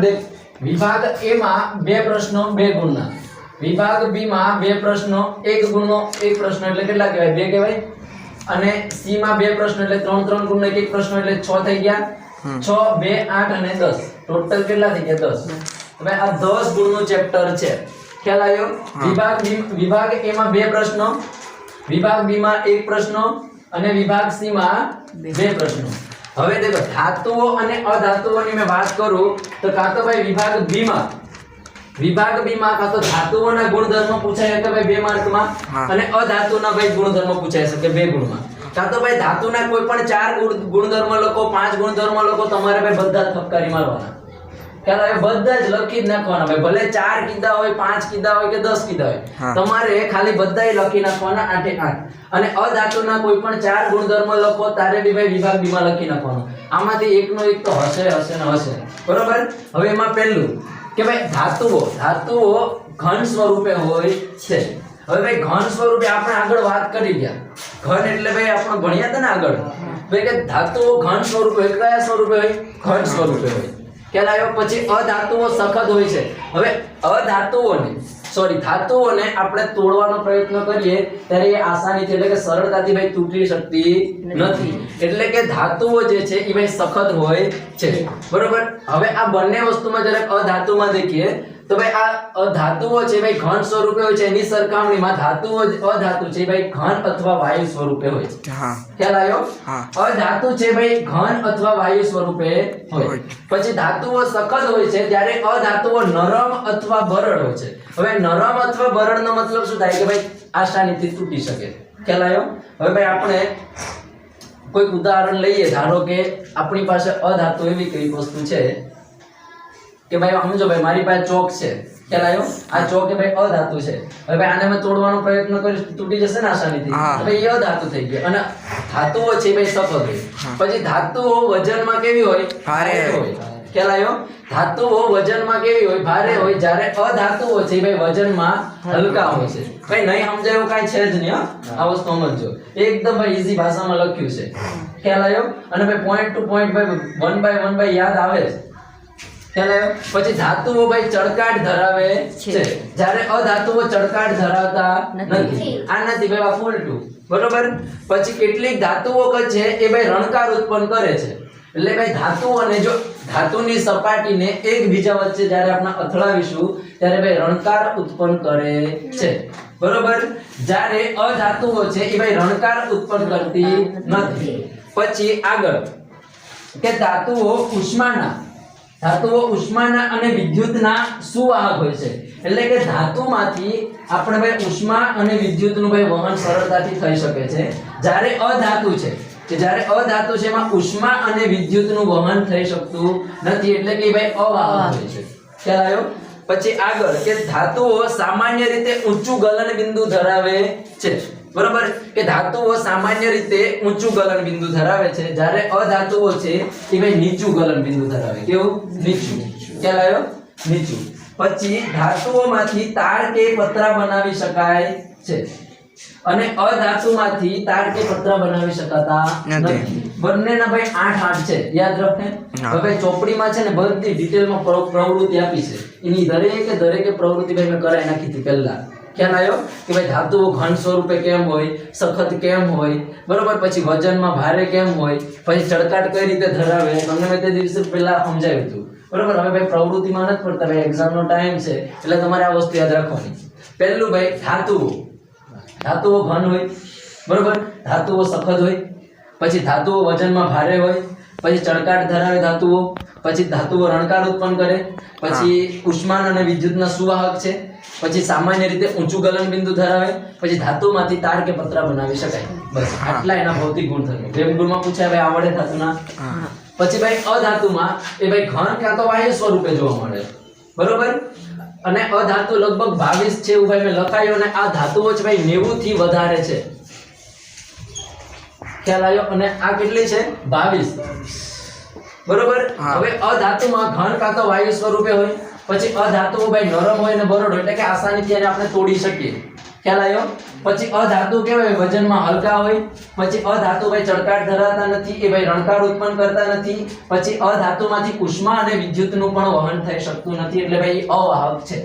देख विभाग ए में बे प्रश्नो 2 गुणना, विभाग बी में 2 प्रश्नो 1 गुणनो 1 प्रश्न એટલે કેટલા કહેવાય 2 કહેવાય અને સી માં 2 પ્રશ્નો એટલે 3 ગુણનો 1 પ્રશ્ન એટલે 6 થઈ ગયા 6 2 8 અને 10 ટોટલ કેટલા થઈ ગયા 10 હવે આ 10 ગુણનું ચેપ્ટર છે ખ્યાલ આવ્યો વિભાગ એ માં 2 પ્રશ્નો વિભાગ બી માં 1 પ્રશ્નો અને વિભાગ સી માં 2 પ્રશ્નો હવે देखो धातुओं અને અધાતુઓની મે વાત કરું તો કાં તો ભાઈ વિભાગ બી માં કાં તો ધાતુઓના ગુણધર્મો પૂછાય કે ભાઈ 2 માર્ક માં અને અધાતુના ભાઈ ગુણધર્મો પૂછાય શકે 2 ગુણમાં કાં તો ભાઈ ધાતુના કોઈ પણ 4 ગુણધર્મ લખો 5 ગુણધર્મ લખો તમારે ભાઈ બધા થપકારી મારવાના ખ્યાલ આવે બધા જ લખી જ નાખવાના ભાઈ ભલે 4 કીધા હોય 5 કીધા હોય કે 10 કીધા હોય તમારે ખાલી બધાય લખી નાખવાના 8 એ 8 અને અધાતુના કોઈ પણ 4 ગુણધર્મ લખો તારે બી ભાઈ વિભાગ બી માં લખી નાખવાનો આમાંથી એકનો એક તો હશે ને હશે બરોબર હવે એમાં પહેલું કે ભાઈ ધાતુઓ ઘન સ્વરૂપે હોય છે હવે ભાઈ ઘન સ્વરૂપે આપણે આગળ વાત કરી ગયા ઘન એટલે ભાઈ આપણે ભણ્યા હતા ને આગળ ભાઈ કે ધાતુઓ ઘન સ્વરૂપે હોય કયા સ્વરૂપે હોય ઘન સ્વરૂપે હોય ખ્યાલ આવ્યો પછી અધાતુઓ સખત હોય છે હવે ધાતુઓને આપણે તોડવાનો પ્રયત્ન કરીએ ત્યારે એ આસાનીથી એટલે કે સરળતાથી ભાઈ તૂટી શકતી નથી એટલે કે ધાતુઓ જે છે એ ભાઈ સખત હોય છે બરોબર હવે આ બંને વસ્તુમાં જરાક અધાતુમાં દેખીએ તો ભાઈ આ અધાતુઓ છે ભાઈ ઘન સ્વરૂપે હોય છે એની સરખામણીમાં અધાતુ છે ભાઈ ઘન અથવા વાયુ સ્વરૂપે હોય છે ખ્યાલ આવ્યો અધાતુ છે ભાઈ ઘન અથવા વાયુ સ્વરૂપે હોય પછી ધાતુઓ સખત હોય છે જ્યારે અધાતુઓ નરમ અથવા બરડ હોય છે હવે નરમ અથવા બરડનો મતલબ શું થાય કે ભાઈ આસાનીથી તૂટી શકે ખ્યાલ આવ્યો હવે ભાઈ આપણે કોઈ ઉદાહરણ લઈએ ધારો કે આપણી પાસે અધાતુ એવી કઈ વસ્તુ છે કે ભાઈ સમજો ભાઈ મારી પાસે ચોક છે ખ્યાલ આવ્યો આ ચોક એ ભાઈ અધાતુ છે હવે ભાઈ આને મેં તોડવાનો પ્રયત્ન કરીશ તૂટી જશે ને આસાનીથી ભાઈ એ અધાતુ થઈ ગયો અને ધાતુઓ છે ભાઈ સખત હોય પછી ધાતુઓ વજનમાં કેવી હોય ભારે હોય ખ્યાલ આવ્યો ધાતુઓ વજનમાં કેવી હોય ભારે હોય જ્યારે અધાતુઓ છે ભાઈ વજનમાં હલકા હોય છે ભાઈ નહીં સમજાય એવું કાંઈ છે જ નહીં આ વસ્તુ સમજજો એકદમ ભાઈ ઈઝી ભાષામાં લખ્યું છે ખ્યાલ આવ્યો અને ભાઈ પોઈન્ટ ટુ પોઈન્ટ ભાઈ 1 by 1 ભાઈ યાદ આવે છે પછી ધાતુઓ ભાઈ ચળકાટ ધરાવે છે જ્યારે અધાતુઓ ચળકાટ ધરાવતા નથી આ નથી ભાઈ ફૂલ ટુ બરોબર પછી કેટલીક ધાતુઓ છે એ ભાઈ રણકાર ઉત્પન્ન કરે છે એટલે ભાઈ ધાતુઓને જો ધાતુની સપાટીને એકબીજા વચ્ચે જ્યારે આપણે અથડાવીશું ત્યારે ભાઈ રણકાર ઉત્પન્ન કરે છે બરોબર જ્યારે અધાતુઓ છે એ ભાઈ રણકાર ઉત્પન્ન કરતી નથી પછી આગળ કે ધાતુઓ ઉષ્માના અને વિદ્યુતના સુવાહક હોય છે એટલે કે ધાતુમાંથી આપણે ભાઈ ઉષ્મા અને વિદ્યુતનું ભાઈ વહન સરળતાથી થઈ શકે છે જ્યારે અધાતુ છે એમાં ઉષ્મા અને વિદ્યુતનું વહન થઈ શકતું નથી એટલે કે ભાઈ અવાહક હોય છે ખ્યાલ આવ્યો પછી આગળ કે ધાતુઓ સામાન્ય રીતે ઊંચું ગલન બિંદુ ધરાવે છે બરોબર કે ધાતુઓ સામાન્ય રીતે ઊંચું ગલન બિંદુ ધરાવે છે જ્યારે અધાતુઓ છે એ ભાઈ નીચું ગલન બિંદુ ધરાવે કેવું નીચું ખ્યાલ આવ્યો નીચું પછી ધાતુઓમાંથી તાર કે પતરા બનાવી શકાય છે અને અધાતુમાંથી તાર કે પતરા બનાવી શકાતા નથી બંનેના ભાઈ 8 છે યાદ રાખને હવે ચોપડીમાં છે ને બધી ડિટેલમાં પ્રવૃત્તિ આપી છે એની દરેકે પ્રવૃત્તિ ભાઈ મેં કરાઈ નાખી હતી પહેલા ખ્યાલ આવ્યો કે ભાઈ ધાતુઓ ઘન સ્વરૂપે કેમ હોય સખત કેમ હોય બરોબર પછી વજનમાં ભારે કેમ હોય પછી ચળકાટ કઈ રીતે ધરાવે તમને મેં તે દિવસે પહેલા સમજાવ્યું હતું બરોબર હવે ભાઈ પ્રવૃત્તિમાં નથી પડતા ભાઈ એક્ઝામનો ટાઈમ છે એટલે તમારે આ વસ્તુ યાદ રાખવાની પહેલું ભાઈ ધાતુઓ ઘન હોય બરોબર ધાતુઓ સખત હોય પછી ધાતુઓ વજનમાં ભારે હોય પછી ચળકાટ ધરાવે ધાતુઓ પછી ધાતુઓ રણકાર ઉત્પન્ન કરે પછી ઉષ્માન અને વિદ્યુતના સુવાહક છે પછી સામાન્ય રીતે ઊંચું ગલન બિંદુ ધરાવે પછી ધાતુમાંથી તાર કે પતરા બનાવી શકાય બસ આટલા એના ભૌતિક ગુણધર્મો વેબ ગુણમાં પૂછાય ભાઈ આવડે ધાતુના પછી ભાઈ અધાતુમાં એ ભાઈ ઘન કાં તો વાયુ સ્વરૂપે જોવા મળે બરોબર અને અધાતુ લગભગ 22 છે એવું ભાઈ મેં લખાયું અને આ ધાતુઓ છે ભાઈ 90 થી વધારે છે ખ્યાલ આવ્યો અને આ કેટલી છે 22 બરોબર હવે અધાતુમાં ઘન કાં તો વાયુ સ્વરૂપે હોય પછી અધાતુઓ ભાઈ નરમ હોય અને બરડ હોય એટલે કે આસાનીથી એને આપણે તોડી શકીએ ખ્યાલ આવ્યો પછી અધાતુ કેવાય વજનમાં હલકા હોય. પછી અધાતુ ભાઈ ચળકાટ ધરાવતા નથી, એ ભાઈ રણકાર ઉત્પન્ન કરતા નથી. પછી અધાતુમાંથી ઉષ્મા અને વિદ્યુતનું પણ વહન થઈ શકતું નથી, એટલે ભાઈ અવાહક છે.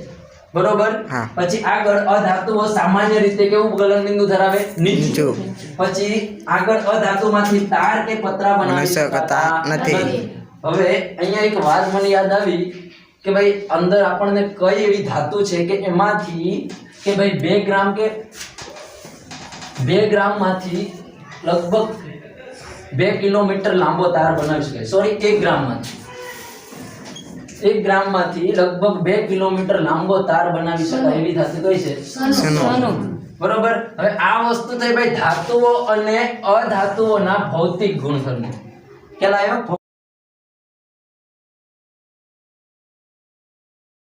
બરોબર. પછી આગળ અધાતુઓ સામાન્ય રીતે કેવું ગલનબિંદુ ધરાવે? નીચું. પછી આગળ અધાતુમાંથી તાર કે પતરા બનાવી શકતા નથી. હવે અહીંયા એક વાત મને યાદ આવી કે ભાઈ અંદર આપણને કઈ એવી ધાતુ છે કે એમાંથી કે ભાઈ 2 ગ્રામ કે 2 ગ્રામ માંથી લગભગ 2 કિલોમીટર લાંબો તાર બનાવી શકાય. સોરી, 1 ગ્રામ માંથી 1 ગ્રામ માંથી લગભગ 2 કિલોમીટર લાંબો તાર બનાવી શકાય એવી ધાતુ કઈ છે? સોનું. બરોબર. હવે આ વસ્તુ થઈ ભાઈ ધાતુઓ અને અધાતુઓના ભૌતિક ગુણધર્મો. ખ્યાલ આવ્યો?